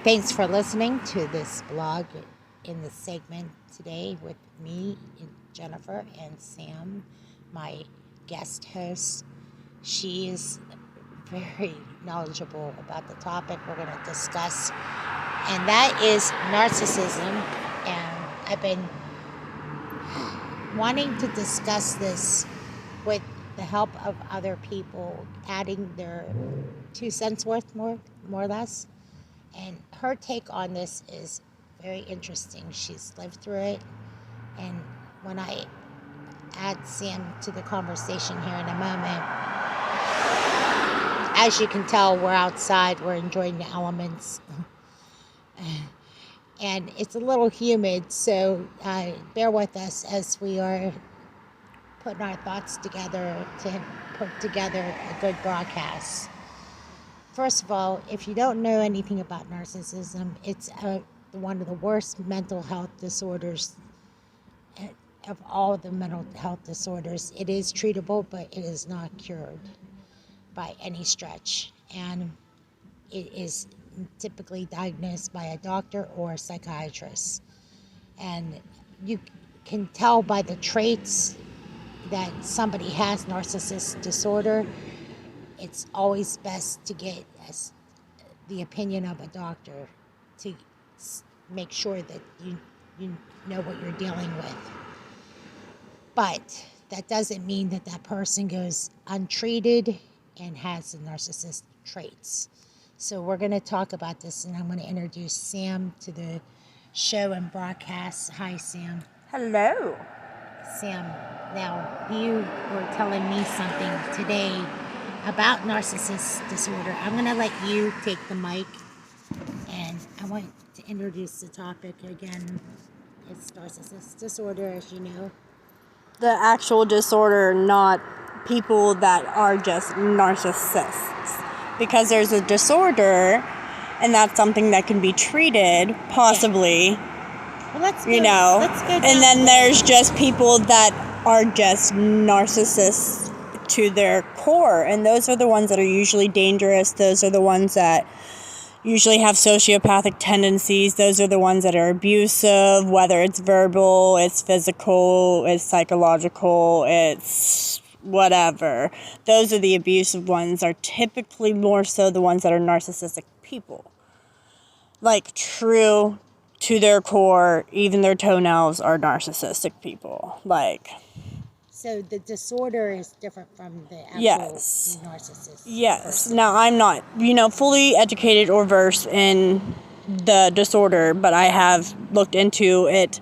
Thanks for listening to this blog in the segment today with me, Jennifer, and Sam, my guest host. She is very knowledgeable about the topic we're going to discuss, and that is narcissism. And I've been wanting to discuss this with the help of other people, adding their 2 cents worth, more or less. And her take on this is very interesting. She's lived through it. And when I add Sam to the conversation here in a moment, as you can tell, we're outside, we're enjoying the elements. And it's a little humid, so bear with us as we are putting our thoughts together to put together a good broadcast. First of all, if you don't know anything about narcissism, it's one of the worst mental health disorders of all the mental health disorders. It is treatable, but it is not cured by any stretch. And it is typically diagnosed by a doctor or a psychiatrist. And you can tell by the traits that somebody has narcissist disorder. It's always best to get the opinion of a doctor to make sure that you know what you're dealing with. But that doesn't mean that person goes untreated and has the narcissist traits. So we're going to talk about this, and I'm going to introduce Sam to the show and broadcast. Hi, Sam. Hello. Sam, now you were telling me something today about narcissist disorder. I'm going to let you take the mic, and I want to introduce the topic again. It's narcissist disorder, as you know. The actual disorder, not people that are just narcissists. Because there's a disorder, and that's something that can be treated, possibly. Yeah. Well, let's go and then there's just people that are just narcissists to their core, and those are the ones that are usually dangerous. Those are the ones that usually have sociopathic tendencies. Those are the ones that are abusive, whether it's verbal, it's physical, it's psychological, it's whatever. Those are the abusive ones, are typically more so the ones that are narcissistic people. Like, true to their core, even their toenails are narcissistic people. Like, so the disorder is different from the actual narcissist. Yes. Person. Now, I'm not, fully educated or versed in the disorder, but I have looked into it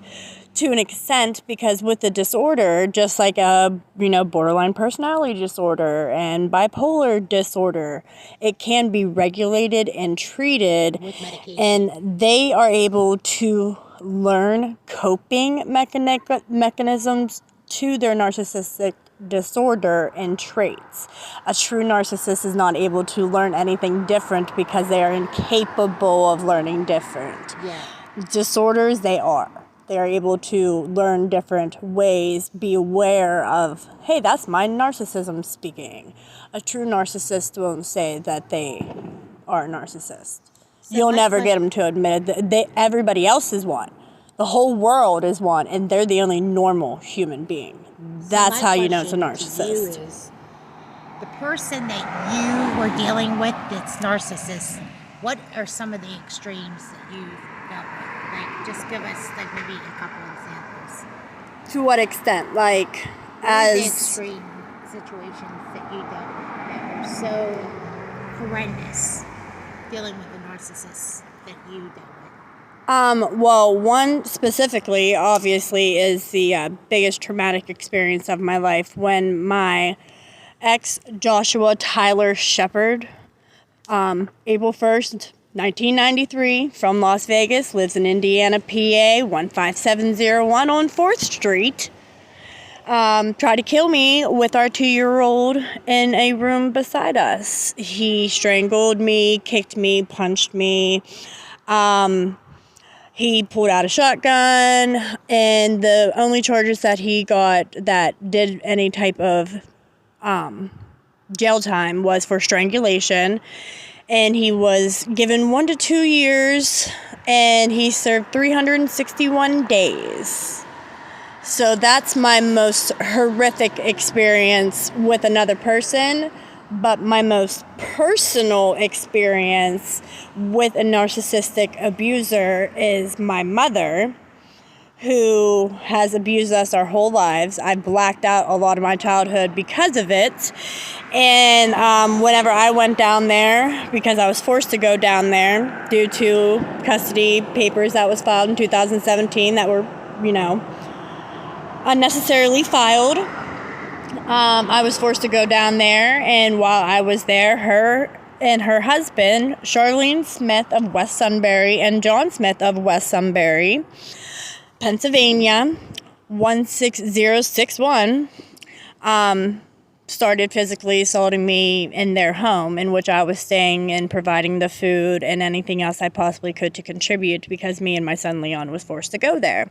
to an extent, because with the disorder, just like a, borderline personality disorder and bipolar disorder, it can be regulated and treated with medication. And they are able to learn coping mechanisms to their narcissistic disorder and traits. A true narcissist is not able to learn anything different because they are incapable of learning different. Yeah. Disorders, they are. They are able to learn different ways, be aware of, hey, that's my narcissism speaking. A true narcissist won't say that they are a narcissist. So you'll never get them to admit it. Everybody else is one. The whole world is one, and they're the only normal human being. That's how you know it's a narcissist. Is the person that you were dealing with that's narcissist, what are some of the extremes that you've dealt with? Like, just give us, maybe a couple examples. To what extent? Like, as the extreme situations that you dealt with that were so horrendous, dealing with the narcissist that you dealt with? Well, one specifically, obviously, is the biggest traumatic experience of my life when my ex, Joshua Tyler Shepard, April 1st, 1993, from Las Vegas, lives in Indiana, PA, 15701 on 4th Street, tried to kill me with our 2-year-old in a room beside us. He strangled me, kicked me, punched me. He pulled out a shotgun, and the only charges that he got that did any type of jail time was for strangulation and he was given 1 to 2 years, and he served 361 days. So that's my most horrific experience with another person, but my most personal experience with a narcissistic abuser is my mother, who has abused us our whole lives. I blacked out a lot of my childhood because of it. And whenever I went down there, because I was forced to go down there due to custody papers that was filed in 2017 that were, unnecessarily filed. I was forced to go down there, and while I was there, her and her husband, Charlene Smith of West Sunbury and John Smith of West Sunbury, Pennsylvania, 16061, started physically assaulting me in their home in which I was staying and providing the food and anything else I possibly could to contribute, because me and my son Leon was forced to go there.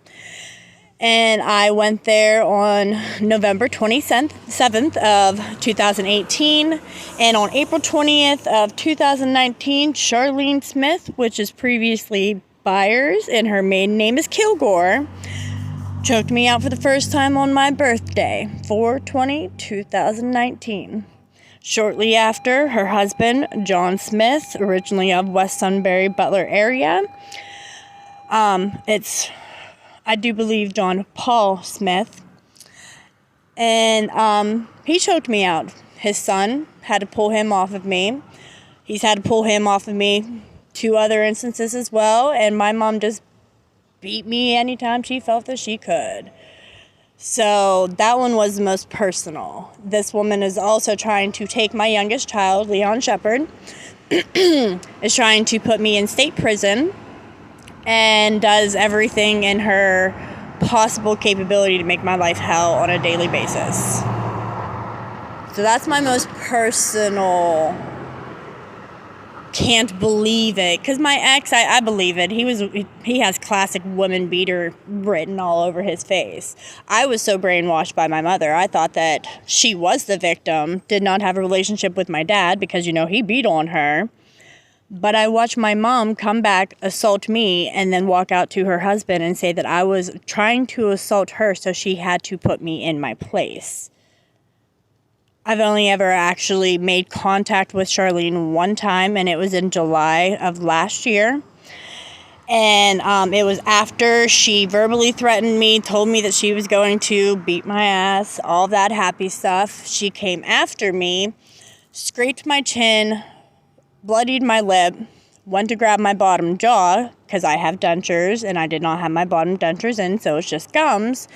And I went there on November 27th of 2018. And on April 20th of 2019, Charlene Smith, which is previously Byers, and her maiden name is Kilgore, choked me out for the first time on my birthday, 4/20/2019. Shortly after, her husband, John Smith, originally of West Sunbury, Butler area, I do believe John Paul Smith, and he choked me out. His son had to pull him off of me. He's had to pull him off of me 2 other instances as well, and my mom just beat me anytime she felt that she could. So that one was the most personal. This woman is also trying to take my youngest child, Leon Shepherd, is trying to put me in state prison, and does everything in her possible capability to make my life hell on a daily basis. So that's my most personal, can't believe it. Because my ex, I believe it. He has classic woman beater written all over his face. I was so brainwashed by my mother. I thought that she was the victim, did not have a relationship with my dad because, he beat on her. But I watched my mom come back, assault me, and then walk out to her husband and say that I was trying to assault her, so she had to put me in my place. I've only ever actually made contact with Charlene one time, and it was in July of last year. And it was after she verbally threatened me, told me that she was going to beat my ass, all that happy stuff. She came after me, scraped my chin, bloodied my lip, went to grab my bottom jaw, because I have dentures, and I did not have my bottom dentures in, so it's just gums.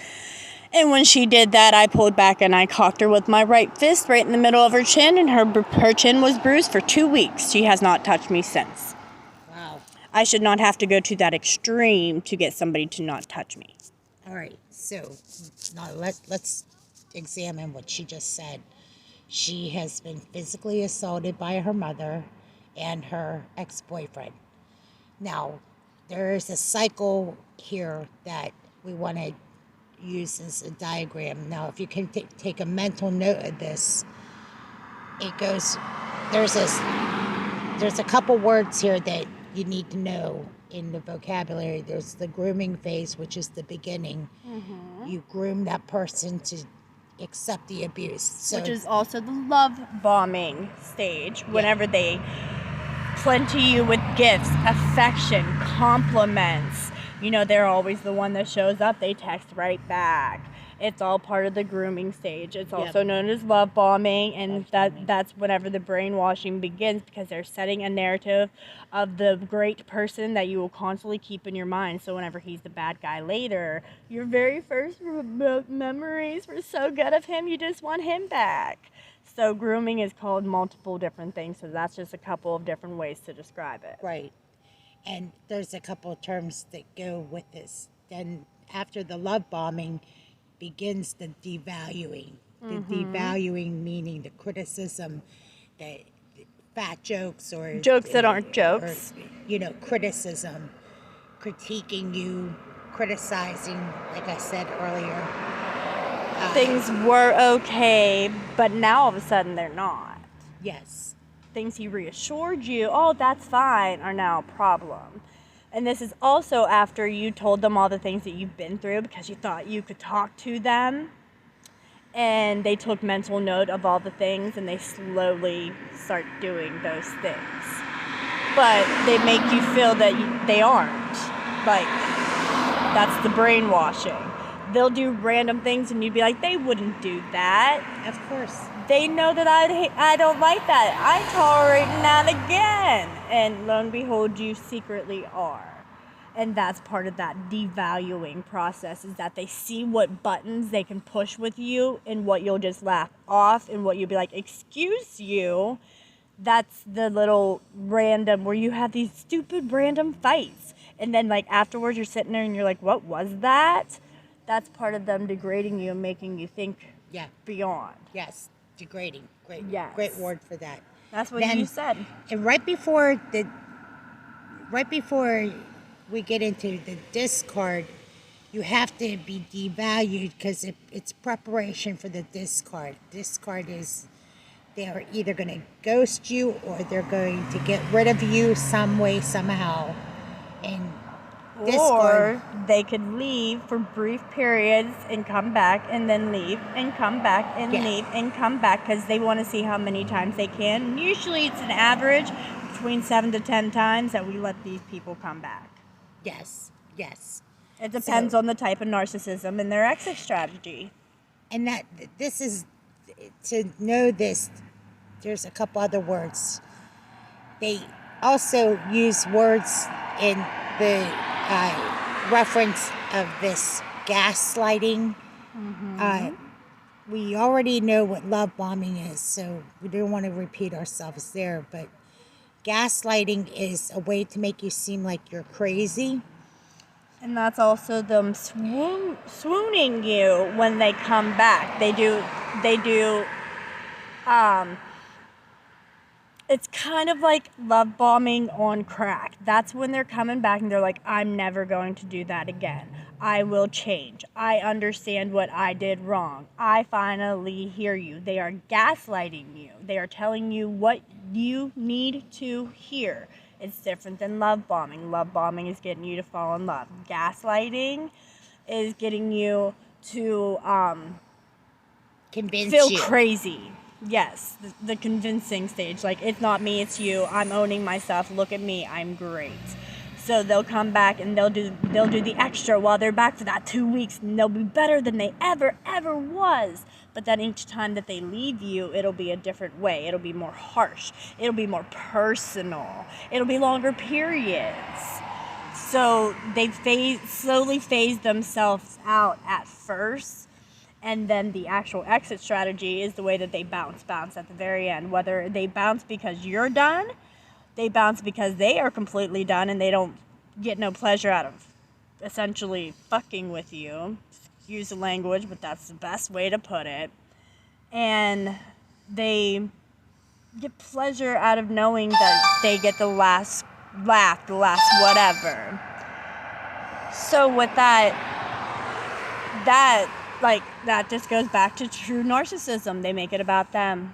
And when she did that, I pulled back and I cocked her with my right fist right in the middle of her chin, and her chin was bruised for 2 weeks. She has not touched me since. Wow. I should not have to go to that extreme to get somebody to not touch me. All right, so now let's examine what she just said. She has been physically assaulted by her mother and her ex-boyfriend. Now, there is a cycle here that we want to use as a diagram. Now, if you can take a mental note of this, it goes, there's a couple words here that you need to know in the vocabulary. There's the grooming phase, which is the beginning. Mm-hmm. You groom that person to accept the abuse. Which is also the love bombing stage, whenever they plenty you with gifts, affection, compliments. They're always the one that shows up. They text right back. It's all part of the grooming stage. It's also known as love bombing, and that's whenever the brainwashing begins, because they're setting a narrative of the great person that you will constantly keep in your mind. So whenever he's the bad guy later, your very first memories were so good of him, you just want him back. So grooming is called multiple different things, so that's just a couple of different ways to describe it. Right. And there's a couple of terms that go with this. Then after the love bombing begins the devaluing. Mm-hmm. The devaluing meaning the criticism, the fat jokes or... jokes that aren't jokes. Or, criticism, critiquing you, criticizing, like I said earlier. Things were okay, but now all of a sudden they're not. Yes. things he reassured you, oh, that's fine, are now a problem. And this is also after you told them all the things that you've been through because you thought you could talk to them. And they took mental note of all the things and they slowly start doing those things. But they make you feel that they aren't. Like, that's the brainwashing. They'll do random things and you'd be like, they wouldn't do that. Of course. They know that I don't like that. I tolerate that again. And lo and behold, you secretly are. And that's part of that devaluing process, is that they see what buttons they can push with you and what you'll just laugh off and what you'll be like, excuse you. That's the little random where you have these stupid random fights. And then like afterwards you're sitting there and you're like, what was that? That's part of them degrading you and making you think beyond. Yes, degrading. Great. Yes. Great word for that. That's what you said. And right before we get into the discard, you have to be devalued because it's preparation for the discard. Discard is they're either going to ghost you or they're going to get rid of you some way, somehow. And discard, or they could leave for brief periods and come back and then leave and come back and leave and come back because they want to see how many times they can. And usually it's an average between 7 to 10 times that we let these people come back. Yes. It depends on the type of narcissism and their exit strategy. And that this is, to know this, there's a couple other words. They also use words in the reference of this gaslighting. Mm-hmm. We already know what love bombing is, so we don't want to repeat ourselves there, but gaslighting is a way to make you seem like you're crazy. And that's also them swooning you when they come back. They do, it's kind of like love bombing on crack. That's when they're coming back and they're like, I'm never going to do that again. I will change. I understand what I did wrong. I finally hear you. They are gaslighting you. They are telling you what you need to hear. It's different than love bombing. Love bombing is getting you to fall in love. Gaslighting is getting you to feel crazy. Yes, the convincing stage. Like, it's not me, it's you. I'm owning myself. Look at me. I'm great. So they'll come back and they'll do the extra while they're back for that 2 weeks, and they'll be better than they ever was. But then each time that they leave you, it'll be a different way. It'll be more harsh. It'll be more personal. It'll be longer periods. So they slowly phase themselves out at first, and then the actual exit strategy is the way that they bounce at the very end. Whether they bounce because you're done, they bounce because they are completely done and they don't get no pleasure out of essentially fucking with you. Excuse the language, but that's the best way to put it. And they get pleasure out of knowing that they get the last laugh, the last whatever. So with that just goes back to true narcissism. They make it about them.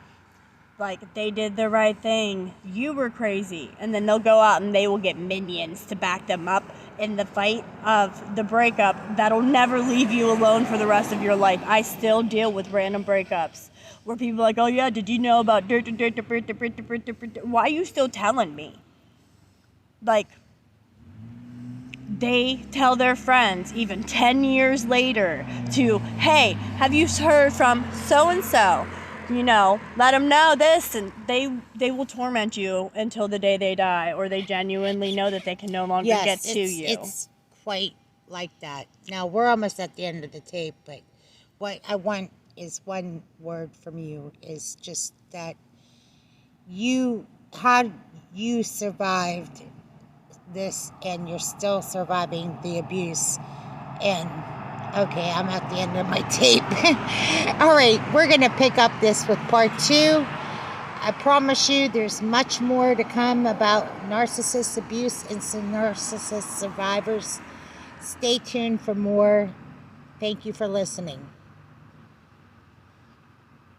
Like, they did the right thing. You were crazy. And then they'll go out and they will get minions to back them up in the fight of the breakup that'll never leave you alone for the rest of your life. I still deal with random breakups where people are like, oh yeah, did you know about why are you still telling me? Like, they tell their friends even 10 years later to, hey, have you heard from so-and-so? You know, let them know this, and they will torment you until the day they die, or they genuinely know that they can no longer get to you. It's quite like that. Now, we're almost at the end of the tape, but what I want is one word from you, is just that how you survived this, and you're still surviving the abuse. And okay, I'm at the end of my tape. All right, we're going to pick up this with part 2. I promise you there's much more to come about narcissist abuse and some narcissist survivors. Stay tuned for more. Thank you for listening.